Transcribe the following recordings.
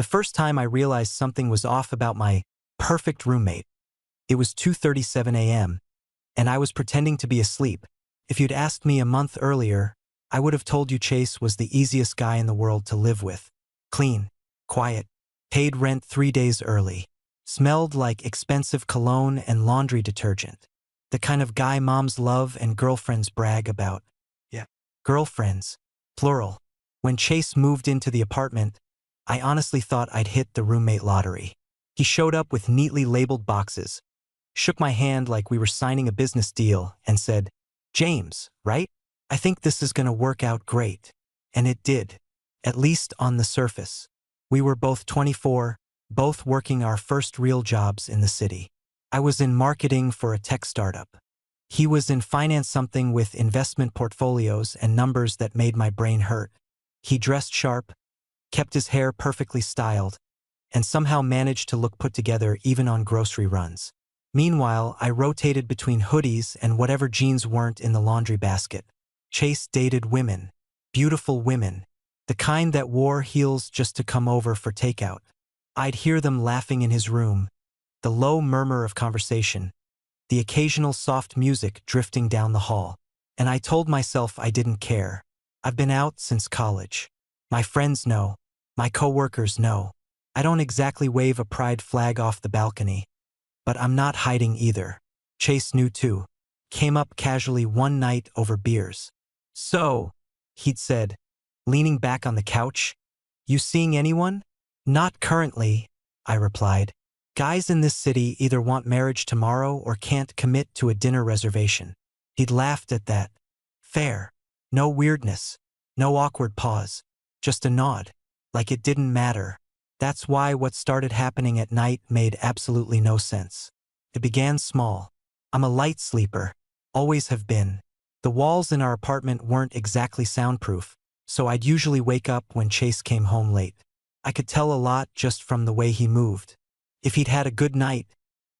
The first time I realized something was off about my perfect roommate. It was 2:37 a.m., and I was pretending to be asleep. If you'd asked me a month earlier, I would have told you Chase was the easiest guy in the world to live with. Clean, quiet, paid rent 3 days early, smelled like expensive cologne and laundry detergent. The kind of guy moms love and girlfriends brag about. Yeah. Girlfriends, plural. When Chase moved into the apartment, I honestly thought I'd hit the roommate lottery. He showed up with neatly labeled boxes, shook my hand like we were signing a business deal, and said, "James, right? I think this is gonna work out great." And it did, at least on the surface. We were both 24, both working our first real jobs in the city. I was in marketing for a tech startup. He was in finance, something with investment portfolios and numbers that made my brain hurt. He dressed sharp, kept his hair perfectly styled, and somehow managed to look put together even on grocery runs. Meanwhile, I rotated between hoodies and whatever jeans weren't in the laundry basket. Chase dated women, beautiful women, the kind that wore heels just to come over for takeout. I'd hear them laughing in his room, the low murmur of conversation, the occasional soft music drifting down the hall. And I told myself I didn't care. I've been out since college. My friends know. My coworkers know. I don't exactly wave a pride flag off the balcony. But I'm not hiding either. Chase knew too. Came up casually one night over beers. "So," he'd said, leaning back on the couch, "you seeing anyone?" "Not currently," I replied. "Guys in this city either want marriage tomorrow or can't commit to a dinner reservation." He'd laughed at that. Fair. No weirdness. No awkward pause. Just a nod. Like it didn't matter. That's why what started happening at night made absolutely no sense. It began small. I'm a light sleeper. Always have been. The walls in our apartment weren't exactly soundproof, so I'd usually wake up when Chase came home late. I could tell a lot just from the way he moved. If he'd had a good night,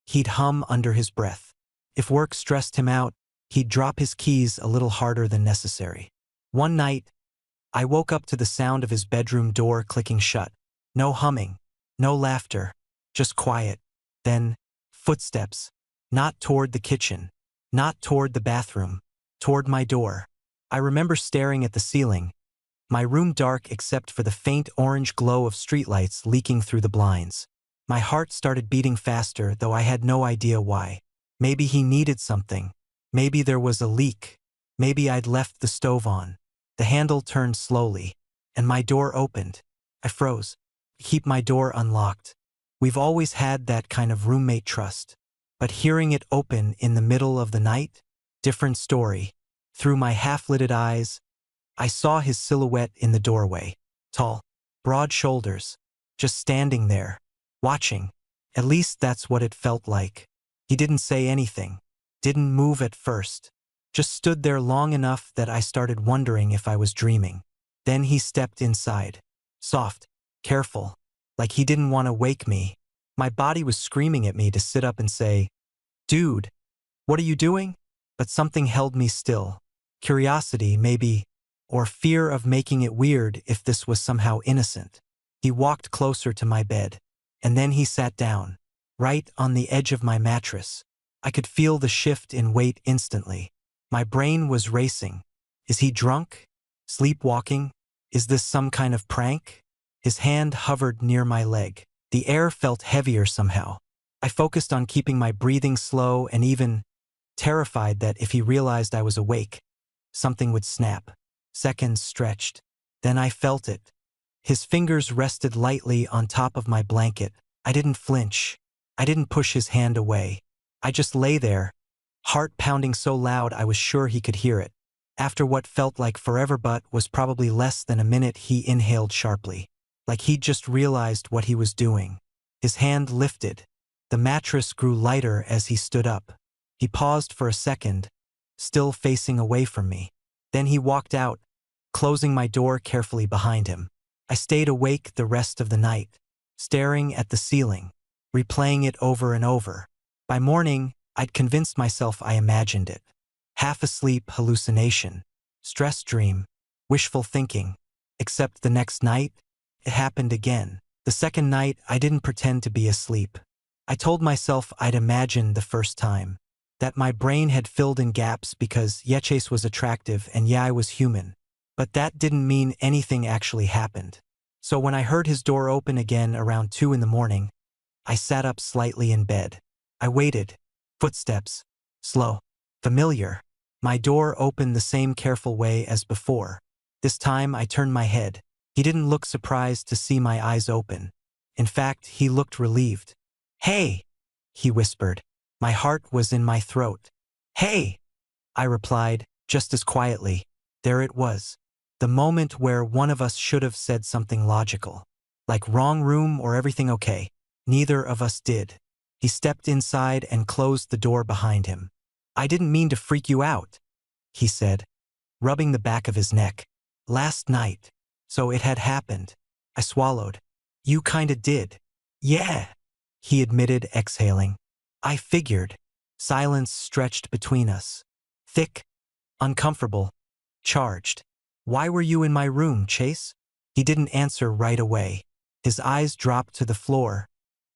he'd hum under his breath. If work stressed him out, he'd drop his keys a little harder than necessary. One night, I woke up to the sound of his bedroom door clicking shut. No humming, no laughter, just quiet. Then, footsteps. Not toward the kitchen, not toward the bathroom, toward my door. I remember staring at the ceiling, my room dark except for the faint orange glow of streetlights leaking through the blinds. My heart started beating faster, though I had no idea why. Maybe he needed something. Maybe there was a leak. Maybe I'd left the stove on. The handle turned slowly, and my door opened. I froze. Keep my door unlocked. We've always had that kind of roommate trust. But hearing it open in the middle of the night? Different story. Through my half-lidded eyes, I saw his silhouette in the doorway. Tall, broad shoulders, just standing there, watching. At least that's what it felt like. He didn't say anything, didn't move at first, just stood there long enough that I started wondering if I was dreaming. Then he stepped inside. Soft, careful, like he didn't want to wake me. My body was screaming at me to sit up and say, "Dude, what are you doing?" But something held me still. Curiosity, maybe, or fear of making it weird if this was somehow innocent. He walked closer to my bed, and then he sat down, right on the edge of my mattress. I could feel the shift in weight instantly. My brain was racing. Is he drunk? Sleepwalking? Is this some kind of prank? His hand hovered near my leg. The air felt heavier somehow. I focused on keeping my breathing slow and even terrified that if he realized I was awake, something would snap. Seconds stretched. Then I felt it. His fingers rested lightly on top of my blanket. I didn't flinch. I didn't push his hand away. I just lay there, heart pounding so loud I was sure he could hear it. After what felt like forever but was probably less than a minute, he inhaled sharply, like he'd just realized what he was doing. His hand lifted. The mattress grew lighter as he stood up. He paused for a second, still facing away from me. Then he walked out, closing my door carefully behind him. I stayed awake the rest of the night, staring at the ceiling, replaying it over and over. By morning, I'd convinced myself I imagined it. Half-asleep hallucination, stress dream, wishful thinking. Except the next night, it happened again. The second night, I didn't pretend to be asleep. I told myself I'd imagined the first time. That my brain had filled in gaps because yeah, Chase was attractive and yeah, I was human. But that didn't mean anything actually happened. So when I heard his door open again around 2 in the morning, I sat up slightly in bed. I waited. Footsteps. Slow. Familiar. My door opened the same careful way as before. This time I turned my head. He didn't look surprised to see my eyes open. In fact, he looked relieved. "Hey," he whispered. My heart was in my throat. "Hey," I replied, just as quietly. There it was. The moment where one of us should have said something logical. Like wrong room or everything okay. Neither of us did. He stepped inside and closed the door behind him. "I didn't mean to freak you out," he said, rubbing the back of his neck. "Last night. So it had happened." I swallowed. "You kinda did." "Yeah," he admitted, exhaling. "I figured." Silence stretched between us. Thick, uncomfortable, charged. "Why were you in my room, Chase?" He didn't answer right away. His eyes dropped to the floor,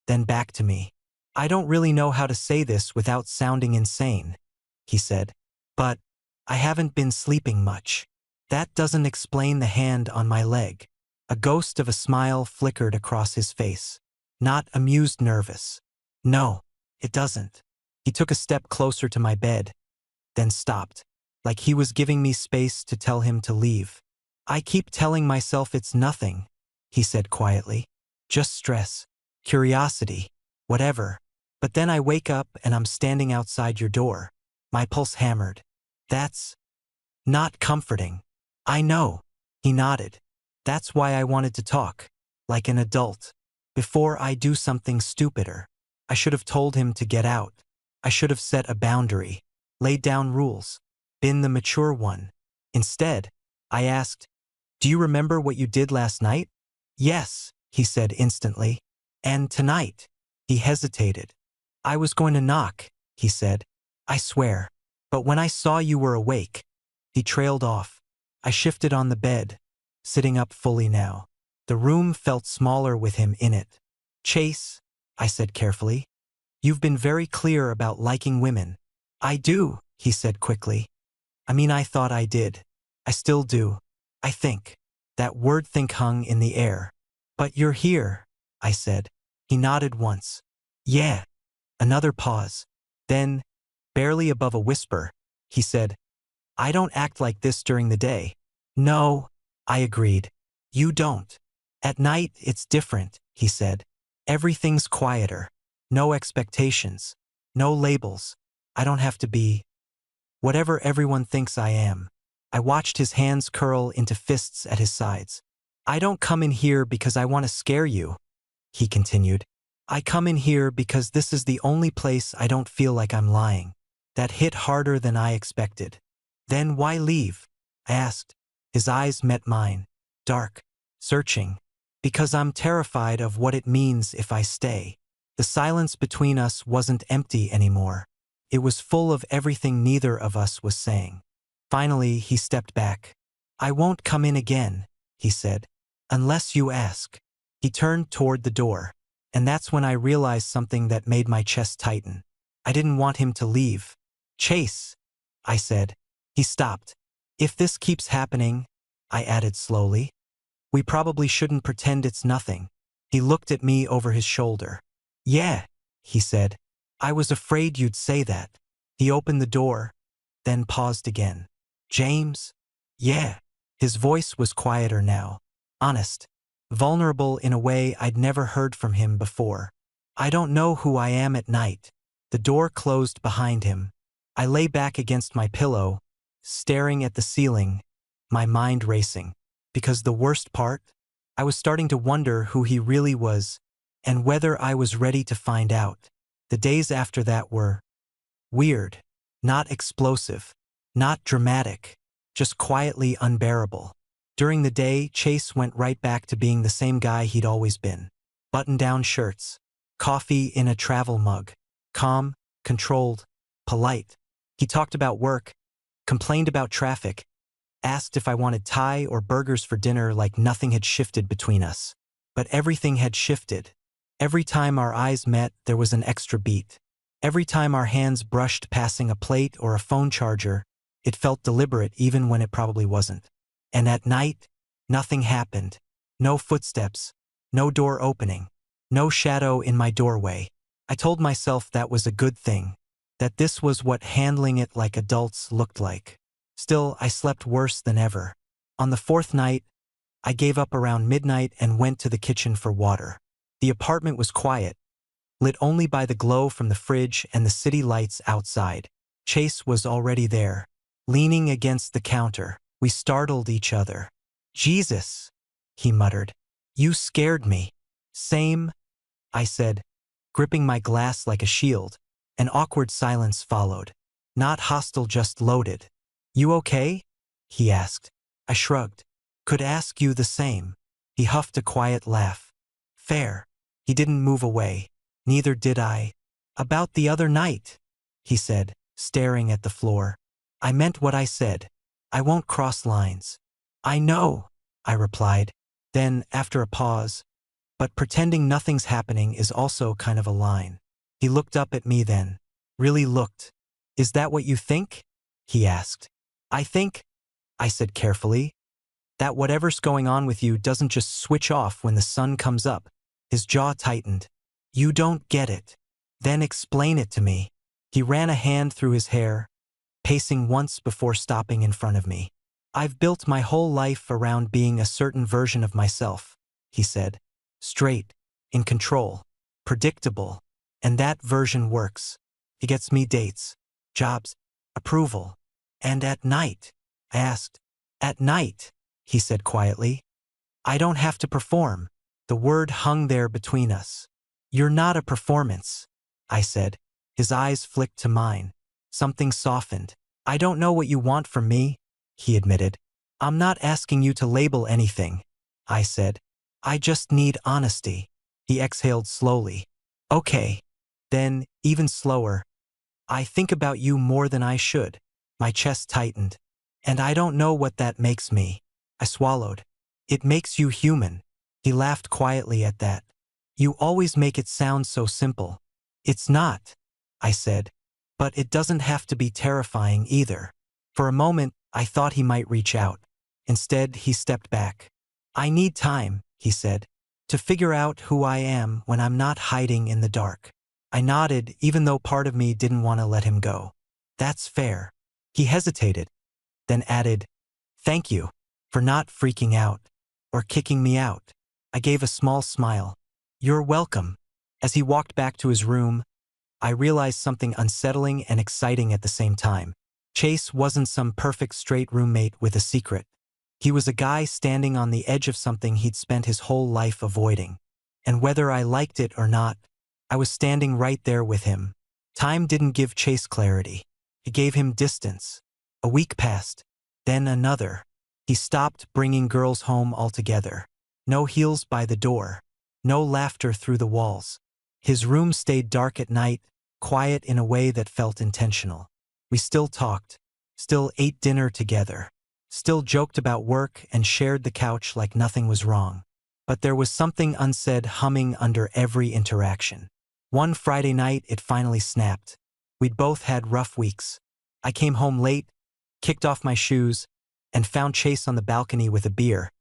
then back to me. "I don't really know how to say this without sounding insane," he said. "But I haven't been sleeping much." That doesn't explain the hand on my leg. A ghost of a smile flickered across his face. Not amused, nervous. "No, it doesn't." He took a step closer to my bed, then stopped, like he was giving me space to tell him to leave. "I keep telling myself it's nothing," he said quietly. "Just stress, curiosity, whatever. But then I wake up and I'm standing outside your door." My pulse hammered. "That's not comforting." "I know," he nodded. "That's why I wanted to talk, like an adult. Before I do something stupider. I should have told him to get out. I should have set a boundary, laid down rules, been the mature one. Instead, I asked, 'Do you remember what you did last night?' 'Yes,' he said instantly. 'And tonight?' He hesitated. 'I was going to knock,' he said. 'I swear. But when I saw you were awake,' he trailed off. I shifted on the bed, sitting up fully now. The room felt smaller with him in it. "Chase," I said carefully, "you've been very clear about liking women." "I do," he said quickly. I thought I did. I still do. I think." That word think hung in the air. "But you're here," I said. He nodded once. "Yeah." Another pause. Then, barely above a whisper, he said, "I don't act like this during the day." "No," I agreed. "You don't. At night, it's different," he said. "Everything's quieter. No expectations. No labels. I don't have to be whatever everyone thinks I am." I watched his hands curl into fists at his sides. "I don't come in here because I want to scare you," he continued. "I come in here because this is the only place I don't feel like I'm lying." That hit harder than I expected. "Then why leave?" I asked. His eyes met mine. Dark. Searching. "Because I'm terrified of what it means if I stay." The silence between us wasn't empty anymore. It was full of everything neither of us was saying. Finally, he stepped back. "I won't come in again," he said. "Unless you ask." He turned toward the door. And that's when I realized something that made my chest tighten. I didn't want him to leave. "Chase," I said. He stopped. "If this keeps happening," I added slowly, "we probably shouldn't pretend it's nothing." He looked at me over his shoulder. "Yeah," he said. "I was afraid you'd say that." He opened the door, then paused again. "James?" "Yeah." His voice was quieter now. Honest. Vulnerable in a way I'd never heard from him before. "I don't know who I am at night." The door closed behind him. I lay back against my pillow, staring at the ceiling, my mind racing. Because the worst part? I was starting to wonder who he really was, and whether I was ready to find out. The days after that were weird, not explosive, not dramatic, just quietly unbearable. During the day, Chase went right back to being the same guy he'd always been. Button-down shirts, coffee in a travel mug, calm, controlled, polite. He talked about work, complained about traffic, asked if I wanted Thai or burgers for dinner like nothing had shifted between us. But everything had shifted. Every time our eyes met, there was an extra beat. Every time our hands brushed passing a plate or a phone charger, it felt deliberate even when it probably wasn't. And at night, nothing happened. No footsteps, no door opening, no shadow in my doorway. I told myself that was a good thing, that this was what handling it like adults looked like. Still, I slept worse than ever. On the fourth night, I gave up around midnight and went to the kitchen for water. The apartment was quiet, lit only by the glow from the fridge and the city lights outside. Chase was already there, leaning against the counter. We startled each other. "Jesus," he muttered. "You scared me." "Same," I said, gripping my glass like a shield. An awkward silence followed. Not hostile, just loaded. "You okay?" he asked. I shrugged. "Could ask you the same." He huffed a quiet laugh. "Fair." He didn't move away. Neither did I. "About the other night," he said, staring at the floor. "I meant what I said. I won't cross lines." "I know," I replied. Then, after a pause, "But pretending nothing's happening is also kind of a line." He looked up at me then. Really looked. "Is that what you think?" he asked. "I think," I said carefully, "that whatever's going on with you doesn't just switch off when the sun comes up." His jaw tightened. "You don't get it." "Then explain it to me." He ran a hand through his hair, pacing once before stopping in front of me. "I've built my whole life around being a certain version of myself," he said. "Straight, in control, predictable, and that version works. It gets me dates, jobs, approval. And at night," I asked. "At night," he said quietly, "I don't have to perform." The word hung there between us. "You're not a performance," I said. His eyes flicked to mine. Something softened. "I don't know what you want from me," he admitted. "I'm not asking you to label anything," I said. "I just need honesty." He exhaled slowly. "Okay." Then, even slower, "I think about you more than I should." My chest tightened. "And I don't know what that makes me." I swallowed. "It makes you human." He laughed quietly at that. "You always make it sound so simple." "It's not," I said. "But it doesn't have to be terrifying either." For a moment, I thought he might reach out. Instead, he stepped back. "I need time," he said, "to figure out who I am when I'm not hiding in the dark." I nodded, even though part of me didn't want to let him go. "That's fair." He hesitated, then added, "Thank you for not freaking out or kicking me out." I gave a small smile. "You're welcome." As he walked back to his room, I realized something unsettling and exciting at the same time. Chase wasn't some perfect straight roommate with a secret. He was a guy standing on the edge of something he'd spent his whole life avoiding. And whether I liked it or not, I was standing right there with him. Time didn't give Chase clarity. It gave him distance. A week passed, then another. He stopped bringing girls home altogether. No heels by the door. No laughter through the walls. His room stayed dark at night, quiet in a way that felt intentional. We still talked, still ate dinner together, still joked about work and shared the couch like nothing was wrong. But there was something unsaid humming under every interaction. One Friday night, it finally snapped. We'd both had rough weeks. I came home late, kicked off my shoes, and found Chase on the balcony with a beer,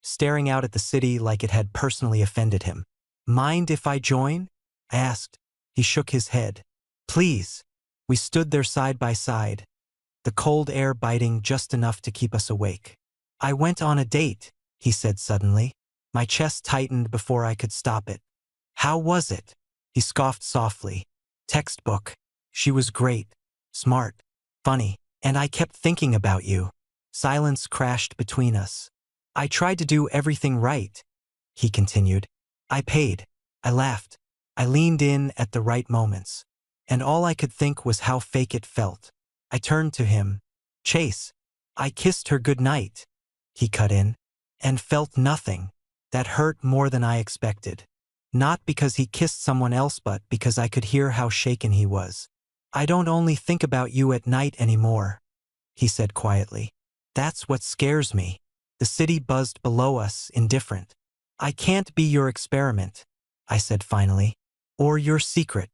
staring out at the city like it had personally offended him. "Mind if I join?" I asked. He shook his head. "Please." We stood there side by side, the cold air biting just enough to keep us awake. "I went on a date," he said suddenly. My chest tightened before I could stop it. "How was it?" He scoffed softly. "Textbook. She was great, smart, funny, and I kept thinking about you." Silence crashed between us. "I tried to do everything right," he continued. "I paid. I laughed. I leaned in at the right moments. And all I could think was how fake it felt." I turned to him. "Chase, I kissed her goodnight," he cut in, "and felt nothing. That hurt more than I expected. Not because he kissed someone else, but because I could hear how shaken he was." "I don't only think about you at night anymore," he said quietly. "That's what scares me." The city buzzed below us, indifferent. I can't be your experiment, I said finally. Or your secret.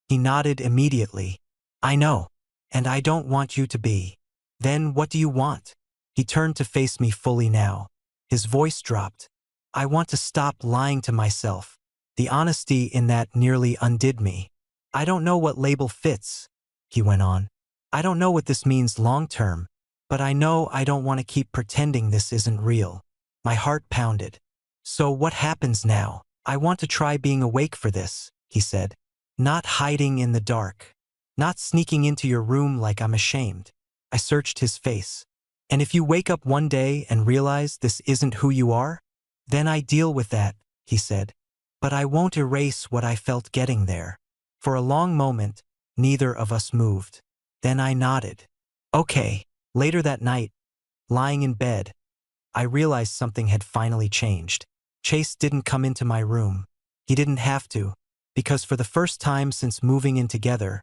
He nodded immediately. I know. And I don't want you to be. Then what do you want? He turned to face me fully now. His voice dropped. I want to stop lying to myself. The honesty in that nearly undid me. I don't know what label fits, he went on. I don't know what this means long term, but I know I don't want to keep pretending this isn't real. My heart pounded. So what happens now? I want to try being awake for this, he said. Not hiding in the dark. Not sneaking into your room like I'm ashamed. I searched his face. And if you wake up one day and realize this isn't who you are, then I deal with that, he said. But I won't erase what I felt getting there. For a long moment, neither of us moved. Then I nodded. Okay. Later that night, lying in bed, I realized something had finally changed. Chase didn't come into my room. He didn't have to, because for the first time since moving in together,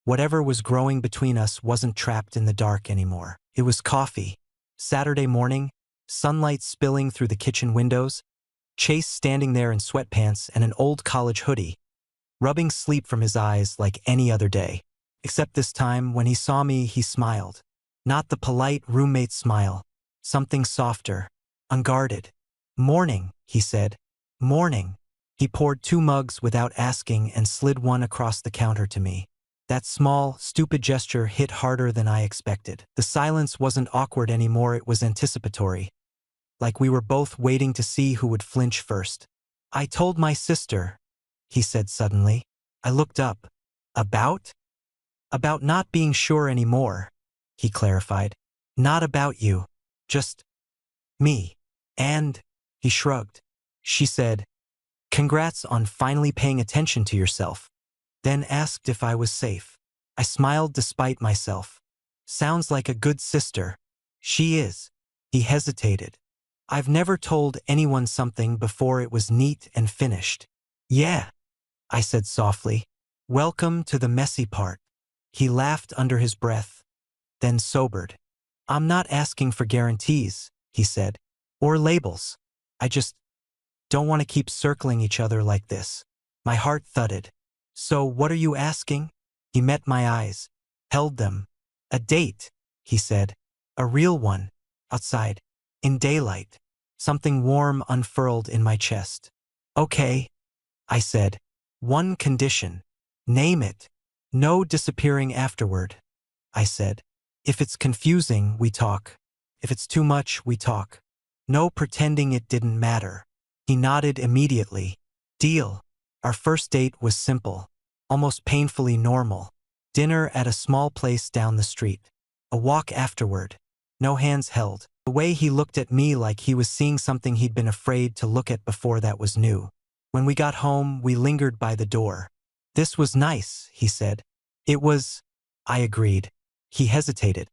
whatever was growing between us wasn't trapped in the dark anymore. It was coffee. Saturday morning, sunlight spilling through the kitchen windows, Chase standing there in sweatpants and an old college hoodie, rubbing sleep from his eyes like any other day. Except this time, when he saw me, he smiled. Not the polite roommate smile. Something softer, unguarded. Morning, he said. Morning. He poured 2 mugs without asking and slid one across the counter to me. That small, stupid gesture hit harder than I expected. The silence wasn't awkward anymore, it was anticipatory. Like we were both waiting to see who would flinch first. I told my sister, he said suddenly. I looked up. About? About not being sure anymore, he clarified. Not about you. Just me. And, he shrugged. She said, congrats on finally paying attention to yourself. Then asked if I was safe. I smiled despite myself. Sounds like a good sister. She is. He hesitated. I've never told anyone something before it was neat and finished. Yeah, I said softly. Welcome to the messy part. He laughed under his breath, then sobered. I'm not asking for guarantees, he said, or labels. I just don't want to keep circling each other like this. My heart thudded. So what are you asking? He met my eyes, held them. A date, he said. A real one. Outside. In daylight. Something warm unfurled in my chest. Okay, I said. One condition. Name it. No disappearing afterward, I said. If it's confusing, we talk. If it's too much, we talk. No pretending it didn't matter. He nodded immediately. Deal. Our first date was simple, almost painfully normal. Dinner at a small place down the street. A walk afterward. No hands held. The way he looked at me like he was seeing something he'd been afraid to look at before that was new. When we got home, we lingered by the door. This was nice, he said. It was, I agreed. He hesitated,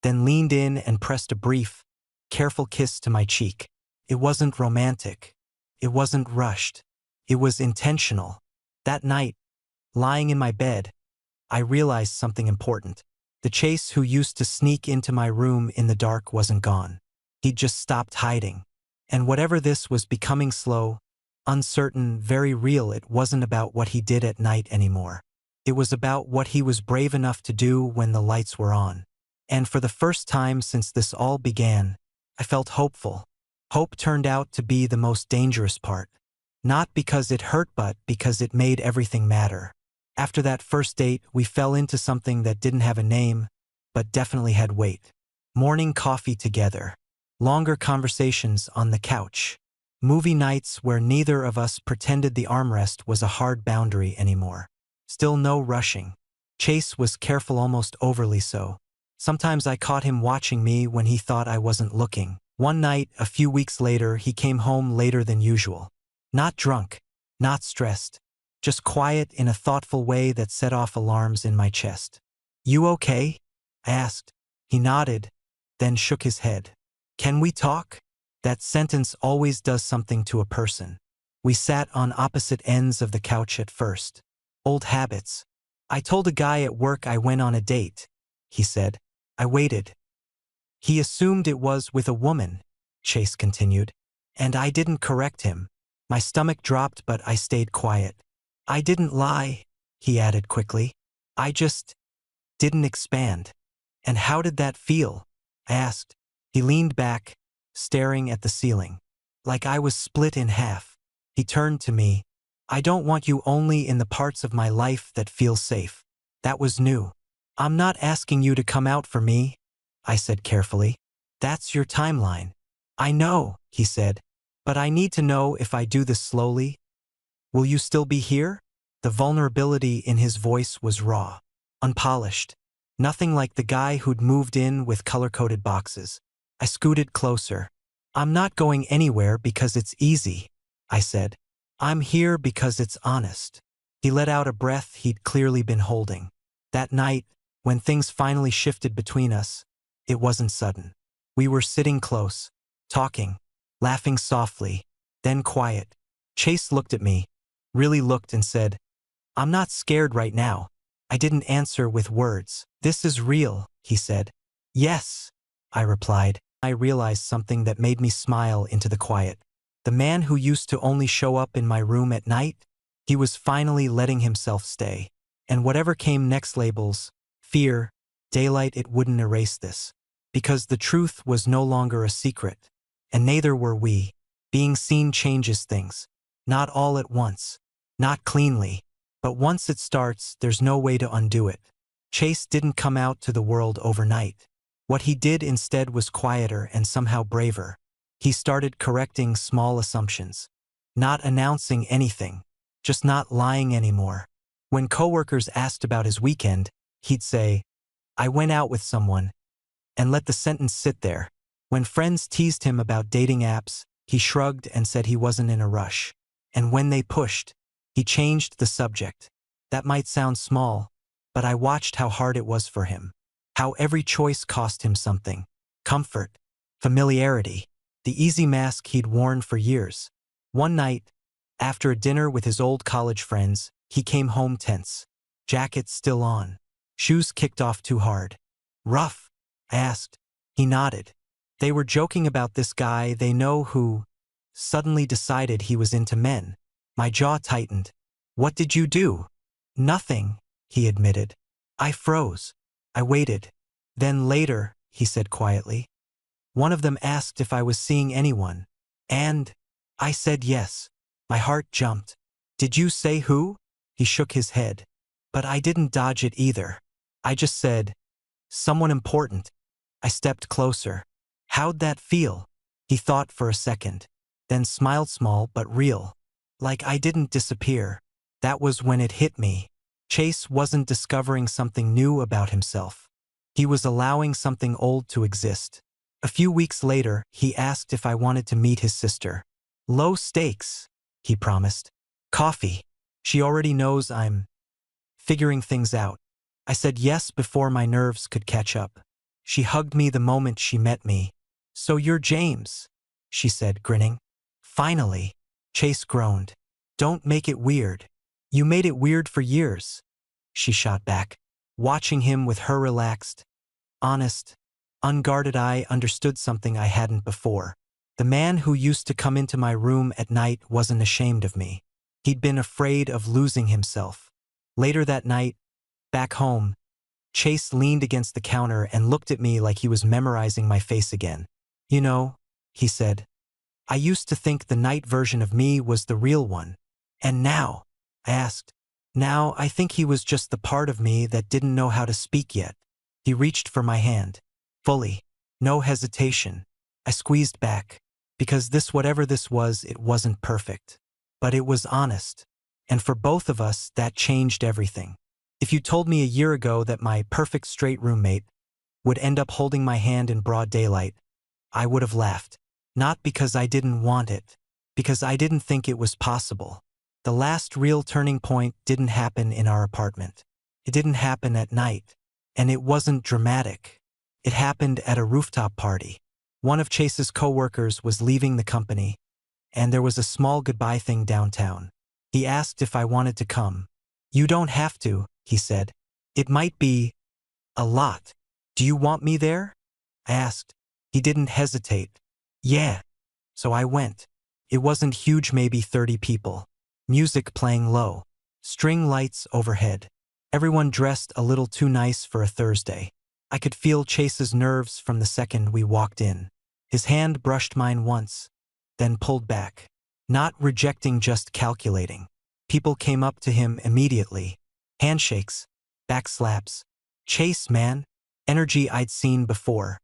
then leaned in and pressed a brief, careful kiss to my cheek. It wasn't romantic. It wasn't rushed. It was intentional. That night, lying in my bed, I realized something important. The Chase who used to sneak into my room in the dark wasn't gone. He'd just stopped hiding. And whatever this was becoming slow, uncertain, very real, it wasn't about what he did at night anymore. It was about what he was brave enough to do when the lights were on. And for the first time since this all began, I felt hopeful. Hope turned out to be the most dangerous part. Not because it hurt, but because it made everything matter. After that first date, we fell into something that didn't have a name, but definitely had weight. Morning coffee together. Longer conversations on the couch. Movie nights where neither of us pretended the armrest was a hard boundary anymore. Still no rushing. Chase was careful, almost overly so. Sometimes I caught him watching me when he thought I wasn't looking. One night, a few weeks later, he came home later than usual. Not drunk, not stressed. Just quiet in a thoughtful way that set off alarms in my chest. You okay? I asked. He nodded, then shook his head. Can we talk? That sentence always does something to a person. We sat on opposite ends of the couch at first. Old habits. I told a guy at work I went on a date, he said. I waited. He assumed it was with a woman, Chase continued, and I didn't correct him. My stomach dropped, but I stayed quiet. I didn't lie, he added quickly. I just didn't expand. And how did that feel? I asked. He leaned back, staring at the ceiling. Like I was split in half. He turned to me. I don't want you only in the parts of my life that feel safe. That was new. I'm not asking you to come out for me, I said carefully. That's your timeline. I know, he said. But I need to know if I do this slowly. Will you still be here? The vulnerability in his voice was raw, unpolished. Nothing like the guy who'd moved in with color-coded boxes. I scooted closer. I'm not going anywhere because it's easy, I said. I'm here because it's honest. He let out a breath he'd clearly been holding. That night, when things finally shifted between us, it wasn't sudden. We were sitting close, talking, laughing softly, then quiet. Chase looked at me, really looked, and said, I'm not scared right now. I didn't answer with words. This is real, he said. Yes, I replied. I realized something that made me smile into the quiet. The man who used to only show up in my room at night, he was finally letting himself stay. And whatever came next, labels, fear, daylight, it wouldn't erase this. Because the truth was no longer a secret. And neither were we. Being seen changes things. Not all at once. Not cleanly. But once it starts, there's no way to undo it. Chase didn't come out to the world overnight. What he did instead was quieter and somehow braver. He started correcting small assumptions. Not announcing anything. Just not lying anymore. When coworkers asked about his weekend, he'd say, I went out with someone, and let the sentence sit there. When friends teased him about dating apps, he shrugged and said he wasn't in a rush. And when they pushed, he changed the subject. That might sound small, but I watched how hard it was for him. How every choice cost him something. Comfort. Familiarity. The easy mask he'd worn for years. One night, after a dinner with his old college friends, he came home tense. Jacket still on. Shoes kicked off too hard. Rough? I asked. He nodded. They were joking about this guy they know who suddenly decided he was into men. My jaw tightened. What did you do? Nothing, he admitted. I froze. I waited. Then later, he said quietly. One of them asked if I was seeing anyone. And I said yes. My heart jumped. Did you say who? He shook his head. But I didn't dodge it either. I just said, someone important. I stepped closer. How'd that feel? He thought for a second. Then smiled, small but real. Like I didn't disappear. That was when it hit me. Chase wasn't discovering something new about himself. He was allowing something old to exist. A few weeks later, he asked if I wanted to meet his sister. Low stakes, he promised. Coffee. She already knows I'm figuring things out. I said yes before my nerves could catch up. She hugged me the moment she met me. So you're James, she said, grinning. Finally. Chase groaned. Don't make it weird. You made it weird for years, she shot back. Watching him with her relaxed, honest, unguarded eye, understood something I hadn't before. The man who used to come into my room at night wasn't ashamed of me. He'd been afraid of losing himself. Later that night, back home, Chase leaned against the counter and looked at me like he was memorizing my face again. You know, he said, I used to think the night version of me was the real one. And now? I asked. Now I think he was just the part of me that didn't know how to speak yet. He reached for my hand. Fully. No hesitation. I squeezed back. Because this, whatever this was, it wasn't perfect. But it was honest. And for both of us, that changed everything. If you told me a year ago that my perfect straight roommate would end up holding my hand in broad daylight, I would have laughed. Not because I didn't want it. Because I didn't think it was possible. The last real turning point didn't happen in our apartment. It didn't happen at night. And it wasn't dramatic. It happened at a rooftop party. One of Chase's coworkers was leaving the company, and there was a small goodbye thing downtown. He asked if I wanted to come. You don't have to, he said. It might be a lot. Do you want me there? I asked. He didn't hesitate. Yeah. So I went. It wasn't huge, maybe 30 people. Music playing low. String lights overhead. Everyone dressed a little too nice for a Thursday. I could feel Chase's nerves from the second we walked in. His hand brushed mine once, then pulled back. Not rejecting, just calculating. People came up to him immediately. Handshakes, back slaps. Chase, man. Energy I'd seen before.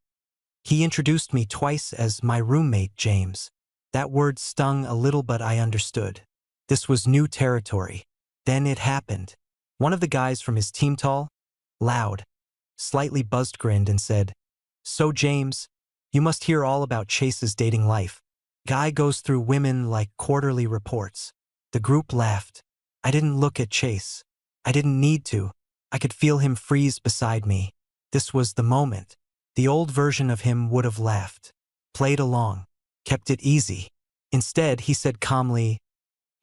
He introduced me twice as my roommate, James. That word stung a little, but I understood. This was new territory. Then it happened. One of the guys from his team, tall, loud, slightly buzzed, grinned and said, "So James, you must hear all about Chase's dating life. Guy goes through women like quarterly reports." The group laughed. I didn't look at Chase. I didn't need to. I could feel him freeze beside me. This was the moment. The old version of him would have laughed, played along, kept it easy. Instead, he said calmly,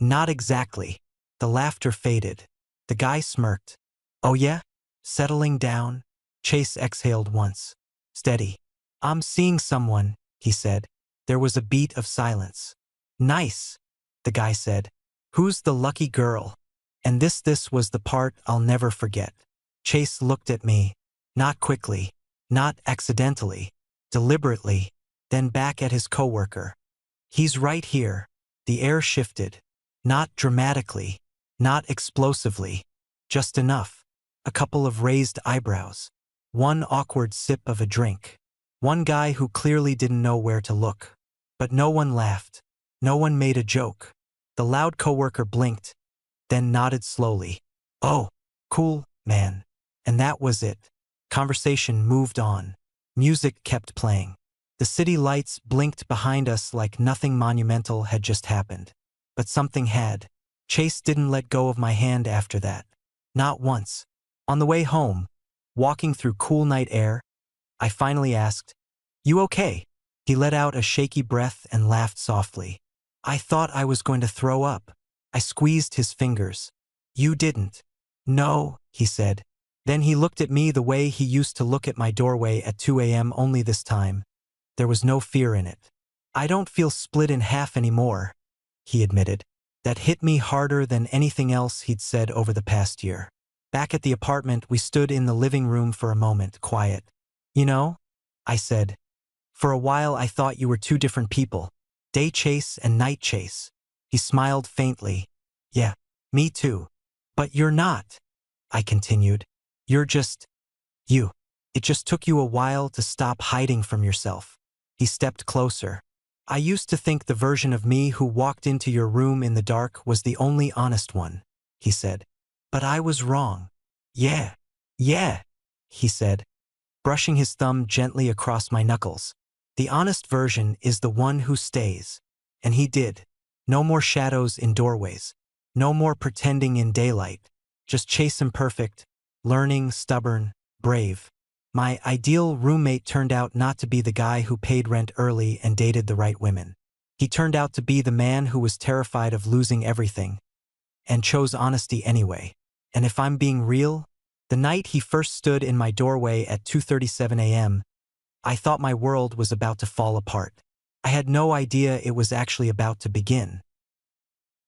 "Not exactly." The laughter faded. The guy smirked. "Oh yeah?" Settling down, Chase exhaled once. "Steady. I'm seeing someone," he said. There was a beat of silence. "Nice," the guy said. "Who's the lucky girl?" And this was the part I'll never forget. Chase looked at me, not quickly, not accidentally, deliberately, then back at his coworker. "He's right here." The air shifted. Not dramatically, not explosively, just enough. A couple of raised eyebrows. One awkward sip of a drink. One guy who clearly didn't know where to look. But no one laughed. No one made a joke. The loud coworker blinked, then nodded slowly. "Oh, cool, man." And that was it. Conversation moved on. Music kept playing. The city lights blinked behind us like nothing monumental had just happened. But something had. Chase didn't let go of my hand after that. Not once. On the way home, walking through cool night air, I finally asked, "You okay?" He let out a shaky breath and laughed softly. I thought I was going to throw up. I squeezed his fingers. "You didn't." "No," he said. Then he looked at me the way he used to look at my doorway at 2 a.m. only this time. There was no fear in it. "I don't feel split in half anymore," he admitted. That hit me harder than anything else he'd said over the past year. Back at the apartment, we stood in the living room for a moment, quiet. "You know," I said, "for a while I thought you were two different people. Day Chase and Night Chase." He smiled faintly. "Yeah, me too. But you're not," I continued. "You're just you. It just took you a while to stop hiding from yourself." He stepped closer. "I used to think the version of me who walked into your room in the dark was the only honest one," he said. "But I was wrong." Yeah, he said, brushing his thumb gently across my knuckles. "The honest version is the one who stays." And he did. No more shadows in doorways. No more pretending in daylight. Just Chase imperfect, learning, stubborn, brave. My ideal roommate turned out not to be the guy who paid rent early and dated the right women. He turned out to be the man who was terrified of losing everything and chose honesty anyway. And if I'm being real, the night he first stood in my doorway at 2:37 a.m., I thought my world was about to fall apart. I had no idea it was actually about to begin.